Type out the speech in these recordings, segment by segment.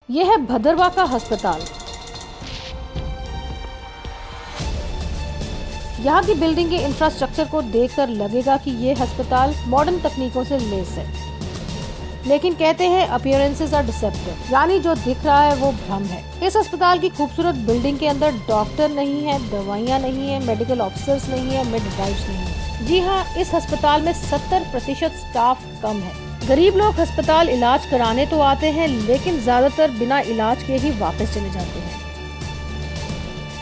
यह है भदरवा का अस्पताल। यहाँ की बिल्डिंग के इंफ्रास्ट्रक्चर को देखकर लगेगा कि ये अस्पताल मॉडर्न तकनीकों से लैस है, लेकिन कहते हैं अपीयरेंसेस आर डिसेप्टिव, यानी जो दिख रहा है वो भ्रम है। इस अस्पताल की खूबसूरत बिल्डिंग के अंदर डॉक्टर नहीं है, दवाइयाँ नहीं है, मेडिकल ऑफिसर्स नहीं है, मिडवाइफ्स नहीं है। जी हाँ, इस अस्पताल में 70% स्टाफ कम है। गरीब लोग अस्पताल इलाज कराने तो आते हैं, लेकिन ज्यादातर बिना इलाज के ही वापस चले जाते हैं।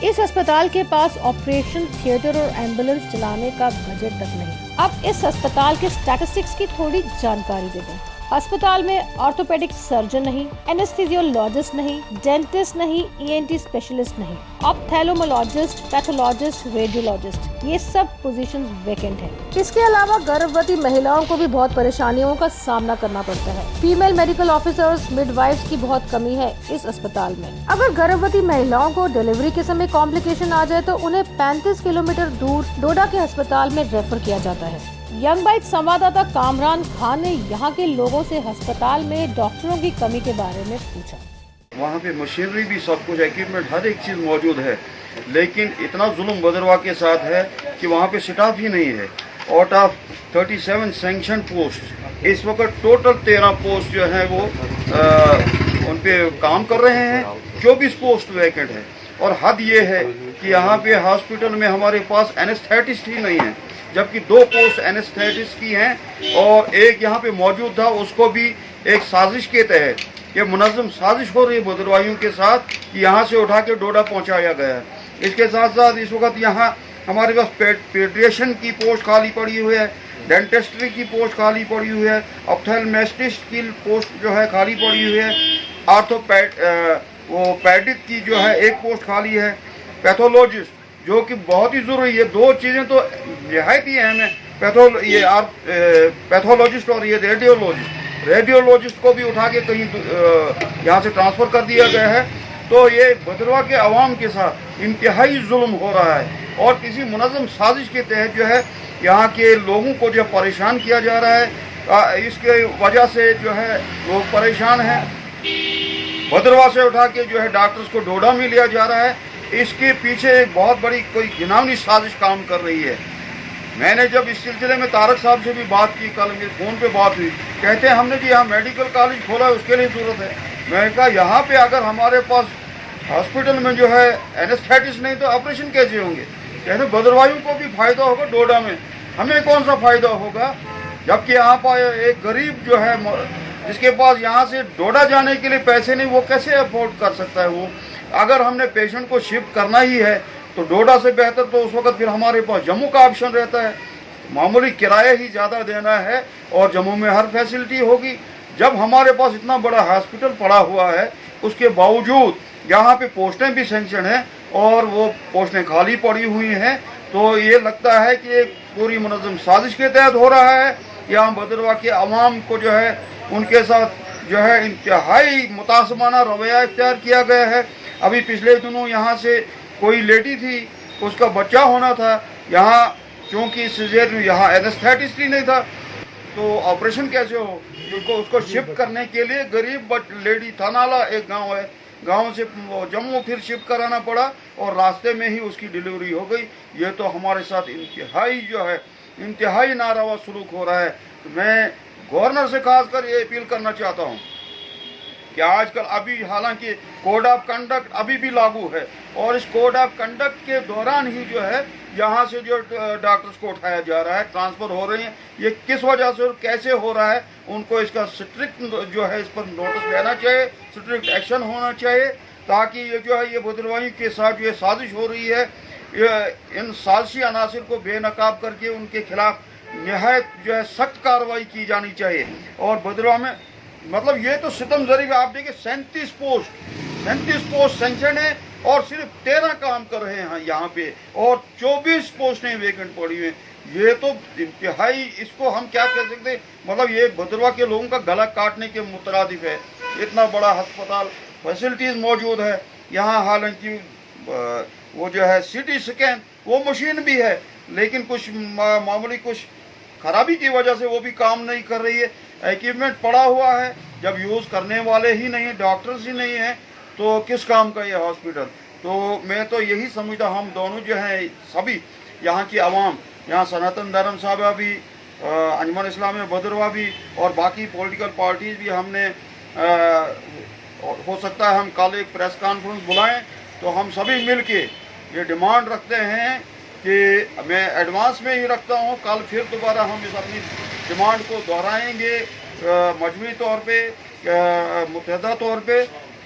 इस अस्पताल के पास ऑपरेशन थिएटर और एम्बुलेंस चलाने का बजट तक नहीं। अब इस अस्पताल के स्टैटिस्टिक्स की थोड़ी जानकारी दे दें। अस्पताल में ऑर्थोपेडिक सर्जन नहीं, एनेस्थीसियोलॉजिस्ट नहीं, डेंटिस्ट नहीं, ईएनटी स्पेशलिस्ट नहीं, ऑप्थेल्मोलॉजिस्ट, पैथोलॉजिस्ट, रेडियोलॉजिस्ट, ये सब पोजीशंस वैकेंट हैं। इसके अलावा गर्भवती महिलाओं को भी बहुत परेशानियों का सामना करना पड़ता है। फीमेल मेडिकल ऑफिसर्स, मिडवाइफ्स की बहुत कमी है इस अस्पताल में। अगर गर्भवती महिलाओं को डिलीवरी के समय कॉम्प्लिकेशन आ जाए तो उन्हें 35 किलोमीटर दूर डोडा के अस्पताल में रेफर किया जाता है। यंग बाइट संवाददाता कामरान खान ने यहाँ के लोगों से अस्पताल में डॉक्टरों की कमी के बारे में पूछा। वहाँ पे मशीनरी भी सब कुछ, इक्विपमेंट हर एक चीज़ मौजूद है, लेकिन इतना जुल्म भदरवा के साथ है कि वहाँ पे स्टाफ ही नहीं है। आउट ऑफ 37 सैंक्शन पोस्ट इस वक्त टोटल 13 पोस्ट जो है वो उन पे काम कर रहे हैं, 24 पोस्ट वैकेंट है। और हद ये है कि यहाँ पे हॉस्पिटल में हमारे पास एनेस्थेटिस्ट ही नहीं है, जबकि 2 पोस्ट एनेस्थेटिस्ट की हैं और एक यहाँ पे मौजूद था, उसको भी एक साजिश के तहत, ये मुनज़्ज़म साजिश हो रही है भदरवाइयों के साथ कि यहाँ से उठा के डोडा पहुँचाया गया है। इसके साथ साथ इस वक्त यहाँ हमारे पास पेडियाट्रिशियन की पोस्ट खाली पड़ी हुई है, डेंटिस्ट्री की पोस्ट खाली पड़ी हुई है, ऑप्थेल्मेटिस्ट की पोस्ट जो है खाली पड़ी हुई है, पैडिक की जो है एक पोस्ट खाली है, पैथोलॉजिस्ट जो कि बहुत ही ज़रूरी है। 2 चीज़ें तो नहायत ही अहम है, पैथोलॉजिस्ट और ये रेडियोलॉजिस्ट को भी उठा के कहीं यहाँ से ट्रांसफ़र कर दिया गया है। तो ये भदरवा के अवाम के साथ इंतहाई जुल्म हो रहा है और किसी मुनज़्ज़म साजिश के तहत जो है यहाँ के लोगों को जो परेशान किया जा रहा है, इसके वजह से जो है लोग परेशान हैं। भदरवा से उठा के जो है डॉक्टर्स को डोडा में लिया जा रहा है। इसके पीछे एक बहुत बड़ी कोई घिनौनी साजिश काम कर रही है। मैंने जब इस सिलसिले में तारक साहब से भी बात की, कल मेरे फ़ोन पे बात हुई, कहते हैं हमने जी यहाँ मेडिकल कॉलेज खोला है, उसके लिए ज़रूरत है। मैंने कहा यहाँ पे अगर हमारे पास हॉस्पिटल में जो है एनेस्थेटिस्ट नहीं तो ऑपरेशन कैसे होंगे। कहते भदरवाइयों को भी फ़ायदा होगा डोडा में, हमें कौन सा फ़ायदा होगा, जबकि यहाँ पर एक गरीब जो है जिसके पास यहाँ से डोडा जाने के लिए पैसे नहीं, वो कैसे अफोर्ड कर सकता है। वो अगर हमने पेशेंट को शिफ्ट करना ही है तो डोडा से बेहतर तो उस वक्त फिर हमारे पास जम्मू का ऑप्शन रहता है। मामूली किराया ही ज़्यादा देना है और जम्मू में हर फैसिलिटी होगी। जब हमारे पास इतना बड़ा हॉस्पिटल पड़ा हुआ है, उसके बावजूद यहाँ पे पोस्टें भी सेंक्शन हैं और वो पोस्टें खाली पड़ी हुई हैं, तो ये लगता है कि एक पूरी मुनज़्ज़म साजिश के तहत हो रहा है। यहाँ भदरवा के अवाम को जो है उनके साथ जो है इंतहाई मुतासबाना रवैया इख्तियार किया गया है। अभी पिछले दिनों यहाँ से कोई लेडी थी, उसका बच्चा होना था, यहाँ क्योंकि सिजेरियन यहाँ एनेस्थेटिस्ट ही नहीं था तो ऑपरेशन कैसे हो, उसको शिफ्ट करने के लिए गरीब लेडी थानाला एक गांव है, गांव से जम्मू फिर शिफ्ट कराना पड़ा और रास्ते में ही उसकी डिलीवरी हो गई। ये तो हमारे साथ इंतहाई जो है इंतहाई नारवा सलूक हो रहा है। तो मैं गवर्नर से खासकर ये अपील करना चाहता हूँ कि आजकल अभी हालांकि कोड ऑफ कंडक्ट अभी भी लागू है और इस कोड ऑफ कंडक्ट के दौरान ही जो है यहाँ से जो डॉक्टर्स को उठाया जा रहा है, ट्रांसफ़र हो रहे हैं, ये किस वजह से और कैसे हो रहा है, उनको इसका स्ट्रिक्ट जो है इस पर नोटिस लेना चाहिए, स्ट्रिक्ट एक्शन होना चाहिए, ताकि ये जो है ये भदरवाई के साथ जो साजिश हो रही है, इन साजिशी अनासिर को बेनकाब करके उनके खिलाफ नहायत जो है सख्त कार्रवाई की जानी चाहिए। और भदरवा में मतलब ये तो सितम जरी आप देखिए 37 पोस्ट सेंक्शन है और सिर्फ 13 काम कर रहे हैं यहाँ पे और 24 पोस्टें वेकेंट पड़ी हुई हैं। ये तो इंतहाई, इसको हम क्या कह सकते हैं, मतलब ये भदरवा के लोगों का गला काटने के मुतरादिफ है। इतना बड़ा अस्पताल, फैसिलिटीज़ मौजूद है यहाँ, हालांकि वो जो है CT स्कैन वो मशीन भी है, लेकिन कुछ मामूली कुछ खराबी की वजह से वो भी काम नहीं कर रही है। इक्विपमेंट पड़ा हुआ है, जब यूज़ करने वाले ही नहीं, डॉक्टर्स ही नहीं हैं, तो किस काम का ये हॉस्पिटल। तो मैं तो यही समझता, हम दोनों जो हैं, सभी यहाँ की आवाम, यहाँ सनातन धर्म साहबा भी, अंजुमन इस्लामिया भदरवा भी और बाकी पॉलिटिकल पार्टीज भी, हमने हो सकता है हम कल एक प्रेस कॉन्फ्रेंस बुलाएं, तो हम सभी मिल के ये डिमांड रखते हैं कि मैं एडवांस में ही रखता हूँ, कल फिर दोबारा हम इस अपनी डिमांड को दोहराएंगे मजमूई तौर पे, मुतहदा तौर पे,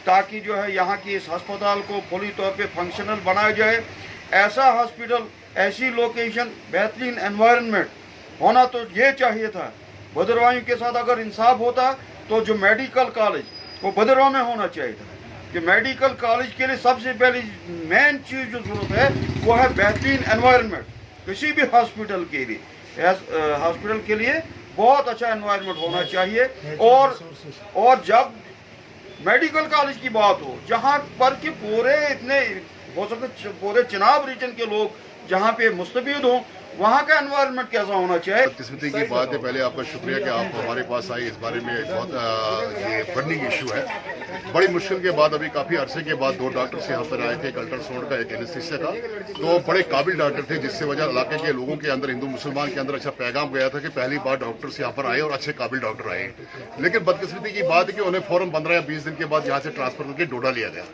ताकि जो है यहाँ की इस अस्पताल को पूरी तौर पे फंक्शनल बनाया जाए। ऐसा हॉस्पिटल, ऐसी लोकेशन, बेहतरीन एनवायरनमेंट होना तो ये चाहिए था। भदरवाइयों के साथ अगर इंसाफ होता तो जो मेडिकल कॉलेज वो भदरवा में होना चाहिए था, कि मेडिकल कॉलेज के लिए सबसे पहली मेन चीज़ जो जरूरत है वो है बेहतरीन एनवायरनमेंट। किसी भी हॉस्पिटल के लिए, हॉस्पिटल के लिए बहुत अच्छा एनवायरनमेंट होना चाहिए। और जब मेडिकल कॉलेज की बात हो, जहाँ पर कि पूरे इतने हो सकते पूरे चिनाब रीजन के लोग जहाँ पे मुस्तफीद हों, वहाँ का एनवायरनमेंट कैसा होना चाहिए। किस्मती की बात है, पहले आपका शुक्रिया कि आप हमारे पास आए। इस बारे में बहुत ये बर्निंग इशू है। बड़ी मुश्किल के बाद, अभी काफ़ी अरसे के बाद 2 डॉक्टर्स यहाँ पर आए थे, एक अल्ट्रासाउंड का, एक एनेस्थीसिया का। तो बड़े काबिल डॉक्टर थे, जिससे वजह इलाके के लोगों के अंदर, हिंदू मुसलमान के अंदर अच्छा पैगाम गया था कि पहली बार डॉक्टर्स यहाँ पर आए और अच्छे काबिल डॉक्टर आए। लेकिन बदकिस्मती की बात है कि उन्हें फौरन 15 या 20 दिन के बाद यहाँ से ट्रांसफर करके डोडा लिया गया।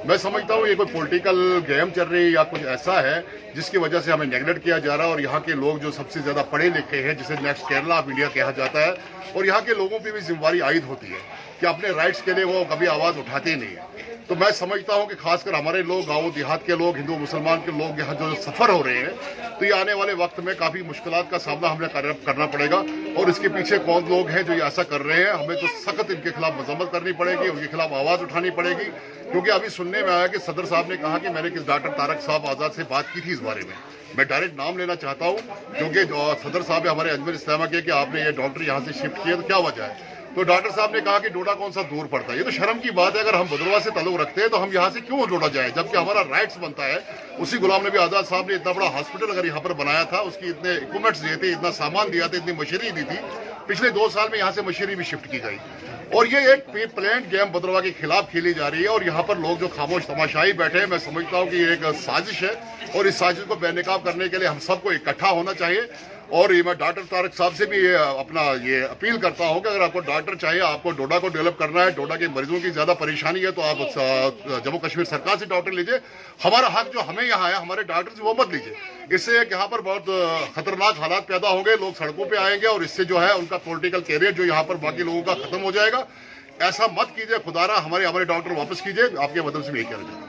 मैं समझता हूँ ये कोई पॉलिटिकल गेम चल रही है या कुछ ऐसा है जिसकी वजह से हमें नेगलेक्ट किया जा रहा है। और यहाँ के लोग जो सबसे ज्यादा पढ़े लिखे हैं, जिसे नेक्स्ट केरला ऑफ इंडिया कहा जाता है, और यहाँ के लोगों पे भी जिम्मेवारी आयद होती है कि अपने राइट्स के लिए वो कभी आवाज उठाते ही नहीं है। तो मैं समझता हूँ कि खासकर हमारे लोग, गाँव देहात के लोग, हिंदू मुसलमान के लोग यहाँ जो सफर हो रहे हैं, तो ये आने वाले वक्त में काफी मुश्किलात का सामना हमें करना पड़ेगा। और इसके पीछे कौन लोग हैं जो ये ऐसा कर रहे हैं, हमें तो सख्त इनके खिलाफ मजम्मत करनी पड़ेगी, उनके खिलाफ आवाज उठानी पड़ेगी। क्योंकि अभी सुनने में आया कि सदर साहब ने कहा कि मैंने किस डॉक्टर तारक साहब आजाद से बात की थी इस बारे में। मैं डायरेक्ट नाम लेना चाहता हूं, क्योंकि सदर साहब ने हमारे अंजुमन इस्लामिया के कि आपने ये डॉक्टर यहाँ से शिफ्ट किया, तो क्या वजह है। तो डॉक्टर साहब ने कहा कि डोडा कौन सा दूर पड़ता है। ये तो शर्म की बात है, अगर हम भदरवा से ताल्लुक रखते हैं तो हम यहाँ से क्यों डोडा जाए, जबकि हमारा राइट्स बनता है। उसी गुलाम नबी आजाद साहब ने इतना बड़ा हॉस्पिटल अगर यहाँ पर बनाया था, उसकी इतने इक्विपमेंट्स दिए थे, इतना सामान दिया था, इतनी मशीनरी दी थी। पिछले 2 साल में यहाँ से मशीनरी भी शिफ्ट की गई। और ये एक प्लान्ड गेम भदरवा के खिलाफ खेली जा रही है। और यहाँ पर लोग जो खामोश तमाशाई बैठे हैं, मैं समझता हूँ कि ये एक साजिश है, और इस साजिश को बेनकाब करने के लिए हम सबको इकट्ठा होना चाहिए। और ये मैं डॉक्टर तारक साहब से भी अपना ये अपील करता हूँ कि अगर आपको डॉक्टर चाहिए, आपको डोडा को डेवलप करना है, डोडा के मरीजों की ज्यादा परेशानी है, तो आप जम्मू कश्मीर सरकार से डॉक्टर लीजिए। हमारा हक जो हमें यहाँ है, हमारे डॉक्टर से वो मत लीजिए। इससे यहाँ पर बहुत खतरनाक हालात पैदा होंगे, लोग सड़कों पे आएंगे, और इससे जो है उनका पॉलिटिकल कैरियर जो यहाँ पर बाकी लोगों का खत्म हो जाएगा। ऐसा मत कीजिए, खुदारा हमारे डॉक्टर वापस कीजिए। आपके मतलब से यही कहना चाहता हूं।